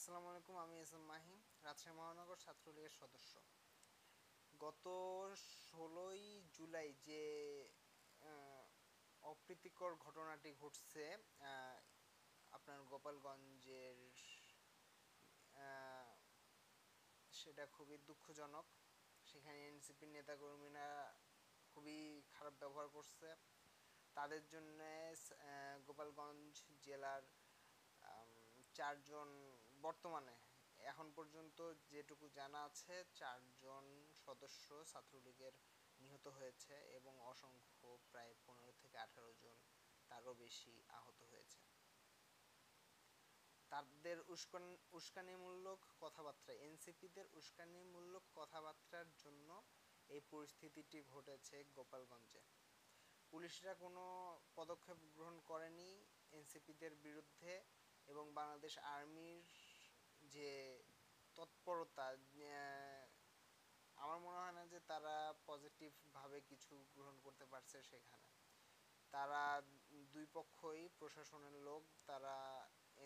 আসসালামু আলাইকুম, আমি এস এম মাহি, রাজশাহী মহানগর ছাত্রলীগের সদস্য। গত 16ই জুলাই যে আহ, অপ্রীতিকর ঘটনাটি ঘটছে, আহ, আপনার গোপালগঞ্জের, আহ, সেটা খুবই দুঃখজনক। সেখানে এনসিপির নেতাকর্মীরা খুবই খারাপ ব্যবহার করছে। তাদের জন্য গোপালগঞ্জ জেলার আম, চারজন, বর্তমানে এখন পর্যন্ত যেটুকু জানা আছে, চারজন সদস্য ছাত্রলীগের নিহত হয়েছে এবং অসংখ্য প্রায় 15 থেকে 18 জন তারও বেশি আহত হয়েছে। তাদের উস্কানিমূলক কথাবার্তা, এনসিপিদের উস্কানিমূলক কথাবার্তার জন্য এই পরিস্থিতিটি ঘটেছে গোপালগঞ্জে। পুলিশরা কোনো পদক্ষেপ গ্রহণ করেনি এনসিপিদের বিরুদ্ধে, এবং বাংলাদেশ আর্মির যে তৎপরতা, আমার মনে হয় না যে তারা পজিটিভ ভাবে কিছু গ্রহণ করতে পারছে সেখানে। তারা দুই পক্ষই প্রশাসনের লোক, তারা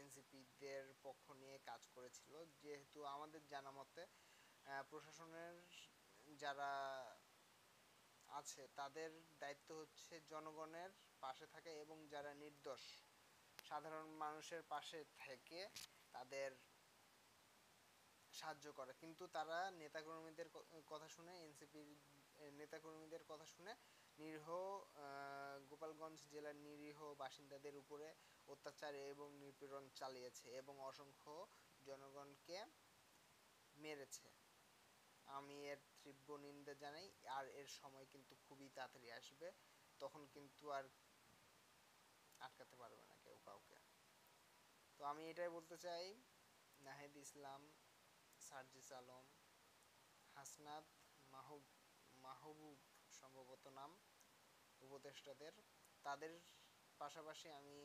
এনসিপিদের পক্ষ নিয়ে কাজ করেছিল। যেহেতু আমাদের জানা মতে প্রশাসনের যারা আছে তাদের দায়িত্ব হচ্ছে জনগণের পাশে থাকা এবং যারা নির্দোষ সাধারণ মানুষের পাশে থেকে তাদের সাহায্য করা, কিন্তু তারা নেতাকর্মীদের কথা শুনে, এনসিপির নেতাকর্মীদের কথা শুনে নিরীহ গোপালগঞ্জ জেলার নিরীহ বাসিন্দাদের উপরে অত্যাচার এবং নিপীড়ন চালিয়েছে এবং অসংখ্য জনগণকে মেরেছে। আমি এর তীব্র নিন্দা জানাই। আর এর সময় কিন্তু খুবই তাড়াতাড়ি আসবে, তখন কিন্তু আর আটকাতে পারবে না কেউ কাউকে। তো আমি এটাই বলতে চাই, নাহিদ ইসলাম, সার্জিস আলম, হাসনাত, মাহবুব মাহবুব সম্ভবত নাম উপদেষ্টাদের, তাদের পাশাপাশি আমি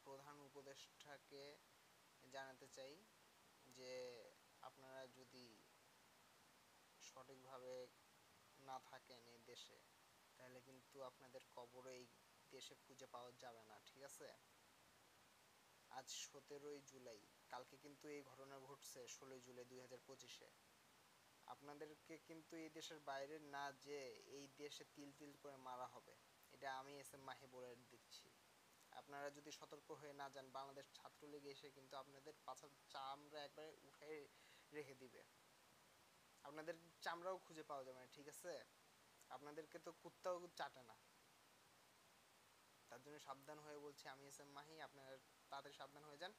প্রধান উপদেষ্টাকে জানাতে চাই যে আপনারা যদি সঠিকভাবে না থাকেন এই দেশে, তাহলে কিন্তু আপনাদের কবর এই দেশে খুঁজে পাওয়া যাবে না, ঠিক আছে? আজ 17ই জুলাই, কালকে কিন্তু এই ঘটনা ঘটছে 16ই জুলাই 2025-এ। আপনাদেরকে কিন্তু এই দেশের বাইরে না যে এই দেশে তিল তিল করে মারা হবে, এটা আমি এস এম মাহি বলে দিচ্ছি। আপনারা যদি সতর্ক হয়ে না যান, বাংলাদেশ ছাত্রলীগ এসে কিন্তু আপনাদের পাছার চামড়া একবারে উঠাই রেখে দিবে। আপনাদের চামড়াও খুঁজে পাওয়া যাবে না, ঠিক আছে? আপনাদেরকে তো কুত্তাও চাটে না। তার জন্য সাবধান হয়ে বলছি, আমি এস এম মাহি, আপনারা তাড়াতাড়ি সাবধান হয়ে যান।